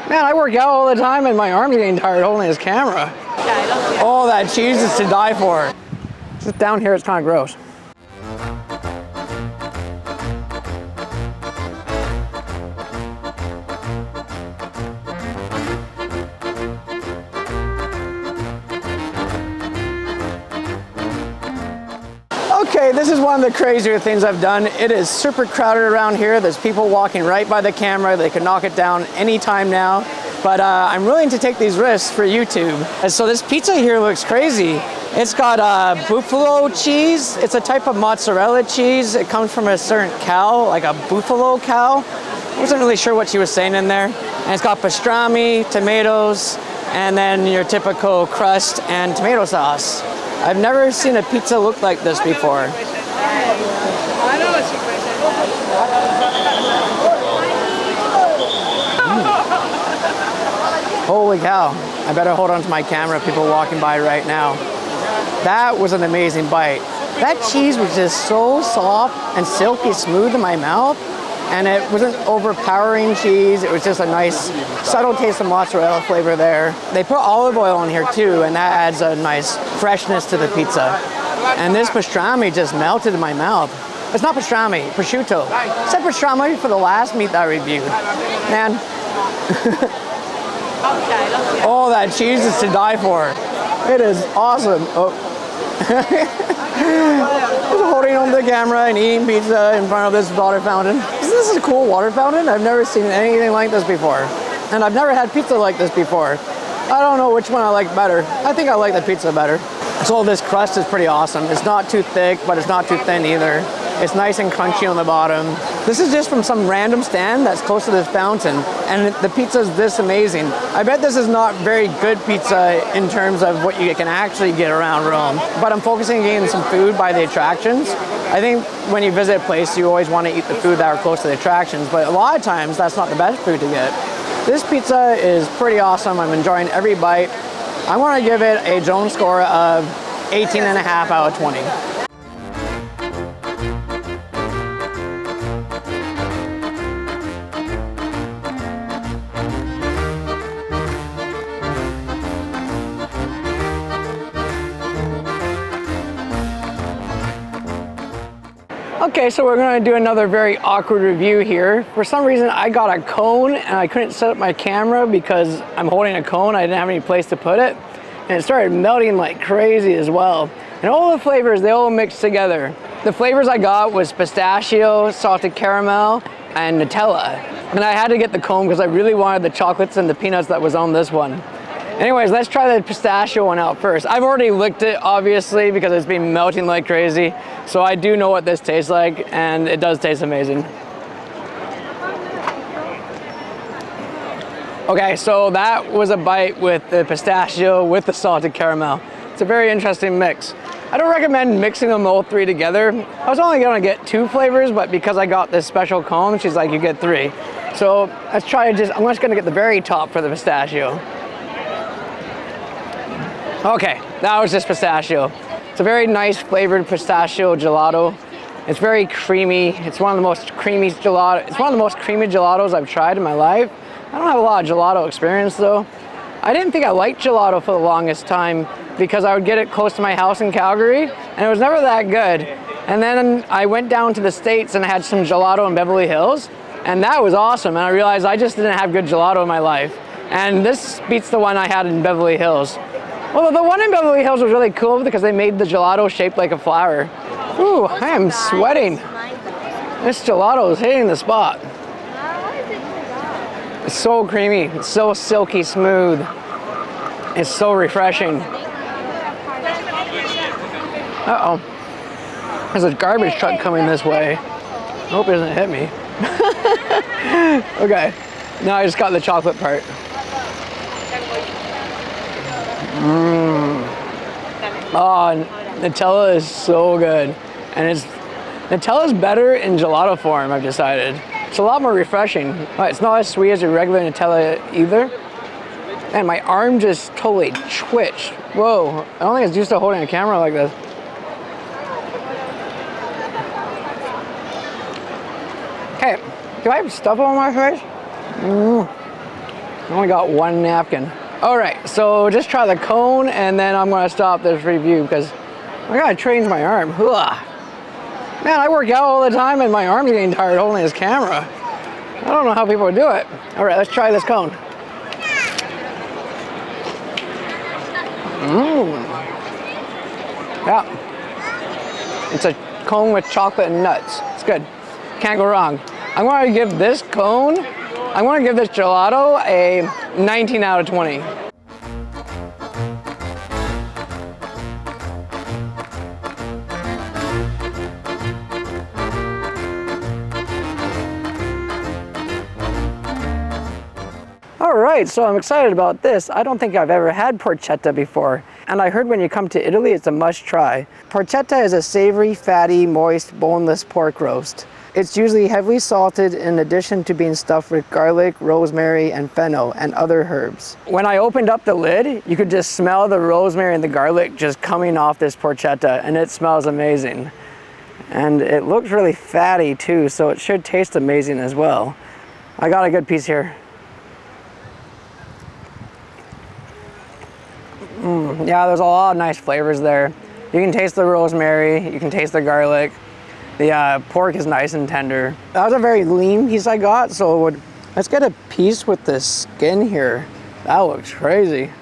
Man, I work out all the time and my arm's getting tired holding this camera. Oh, that cheese is to die for. Just down here, it's kind of gross. Okay, this is one of the crazier things I've done. It is super crowded around here. There's people walking right by the camera. They can knock it down anytime now. But I'm willing to take these risks for YouTube. And so this pizza here looks crazy. It's got buffalo cheese. It's a type of mozzarella cheese. It comes from a certain cow, like a buffalo cow. I wasn't really sure what she was saying in there. And it's got pastrami, tomatoes, and then your typical crust and tomato sauce. I've never seen a pizza look like this before. Holy cow. I better hold on to my camera, people walking by right now. That was an amazing bite. That cheese was just so soft and silky smooth in my mouth. And it wasn't overpowering cheese. It was just a nice, subtle taste of mozzarella flavor there. They put olive oil in here too, and that adds a nice freshness to the pizza. And this pastrami just melted in my mouth. It's not pastrami, prosciutto. I said pastrami for the last meat that I reviewed. Man. Oh, that cheese is to die for. It is awesome. Oh. Just holding on to the camera and eating pizza in front of this water fountain. This is a cool water fountain. I've never seen anything like this before. And I've never had pizza like this before. I don't know which one I like better. I think I like the pizza better. So this crust is pretty awesome. It's not too thick, but it's not too thin either. It's nice and crunchy on the bottom. This is just from some random stand that's close to this fountain, and the pizza is this amazing. I bet this is not very good pizza in terms of what you can actually get around Rome, but I'm focusing on getting some food by the attractions. I think when you visit a place, you always want to eat the food that are close to the attractions, but a lot of times that's not the best food to get. This pizza is pretty awesome. I'm enjoying every bite. I want to give it a Jones score of 18.5 out of 20. Okay, so we're going to do another very awkward review here. For some reason, I got a cone and I couldn't set up my camera because I'm holding a cone. I didn't have any place to put it. And it started melting like crazy as well. And all the flavors, they all mixed together. The flavors I got was pistachio, salted caramel, and Nutella. And I had to get the cone because I really wanted the chocolates and the peanuts that was on this one. Anyways, let's try the pistachio one out first. I've already licked it, obviously, because it's been melting like crazy. So I do know what this tastes like, and it does taste amazing. Okay, so that was a bite with the pistachio with the salted caramel. It's a very interesting mix. I don't recommend mixing them all three together. I was only gonna get 2 flavors, but because I got this special cone, she's like, you get 3. So let's try I'm just gonna get the very top for the pistachio. Okay, that was just pistachio. It's a very nice flavored pistachio gelato. It's very creamy. It's one of the most creamy gelatos I've tried in my life. I don't have a lot of gelato experience though. I didn't think I liked gelato for the longest time because I would get it close to my house in Calgary and it was never that good. And then I went down to the States and I had some gelato in Beverly Hills and that was awesome. And I realized I just didn't have good gelato in my life. And this beats the one I had in Beverly Hills. Well, the one in Beverly Hills was really cool because they made the gelato shaped like a flower. Ooh, I am sweating. This gelato is hitting the spot. It's so creamy, it's so silky smooth. It's so refreshing. Uh-oh. There's a garbage truck coming this way. I hope it doesn't hit me. Okay, now I just got the chocolate part. Oh, Nutella is so good. And Nutella's better in gelato form, I've decided. It's a lot more refreshing. It's not as sweet as a regular Nutella either. And my arm just totally twitched. Whoa, I don't think it's used to holding a camera like this. Hey, do I have stuff on my face? I only got one napkin. All right, so just try the cone and then I'm gonna stop this review because I gotta change my arm. Ugh. Man, I work out all the time and my arm's getting tired holding this camera. I don't know how people do it. All right, let's try this cone. Yeah. It's a cone with chocolate and nuts. It's good. Can't go wrong. I'm gonna give this cone, I'm gonna give this gelato a 19 out of 20. All right, so I'm excited about this. I don't think I've ever had porchetta before, and I heard when you come to Italy, it's a must try. Porchetta is a savory, fatty, moist, boneless pork roast. It's usually heavily salted in addition to being stuffed with garlic, rosemary, and fennel, and other herbs. When I opened up the lid, you could just smell the rosemary and the garlic just coming off this porchetta, and it smells amazing. And it looks really fatty too, so it should taste amazing as well. I got a good piece here. Yeah, there's a lot of nice flavors there. You can taste the rosemary, you can taste the garlic. The pork is nice and tender. That was a very lean piece I got, so let's get a piece with the skin here. That looks crazy.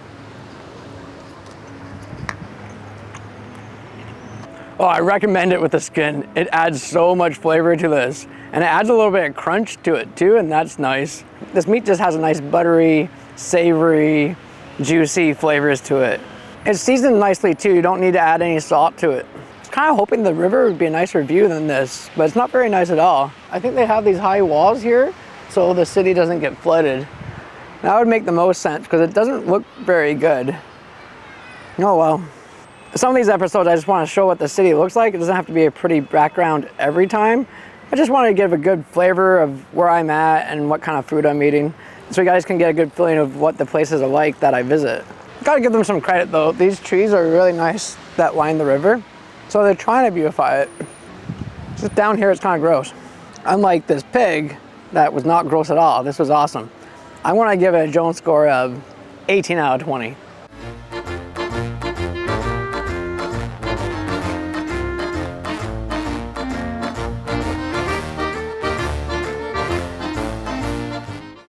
Oh, I recommend it with the skin. It adds so much flavor to this. And it adds a little bit of crunch to it too, and that's nice. This meat just has a nice buttery, savory, juicy flavors to it. It's seasoned nicely too. You don't need to add any salt to it. I was kind of hoping the river would be a nicer view than this, but it's not very nice at all. I think they have these high walls here so the city doesn't get flooded. That would make the most sense because it doesn't look very good. Oh well. Some of these episodes I just want to show what the city looks like. It doesn't have to be a pretty background every time. I just want to give a good flavor of where I'm at and what kind of food I'm eating, so you guys can get a good feeling of what the places are like that I visit. Gotta give them some credit though. These trees are really nice that line the river, so they're trying to beautify it. Just down here it's kind of gross. Unlike this pig that was not gross at all. This was awesome. I want to give it a Jones score of 18 out of 20.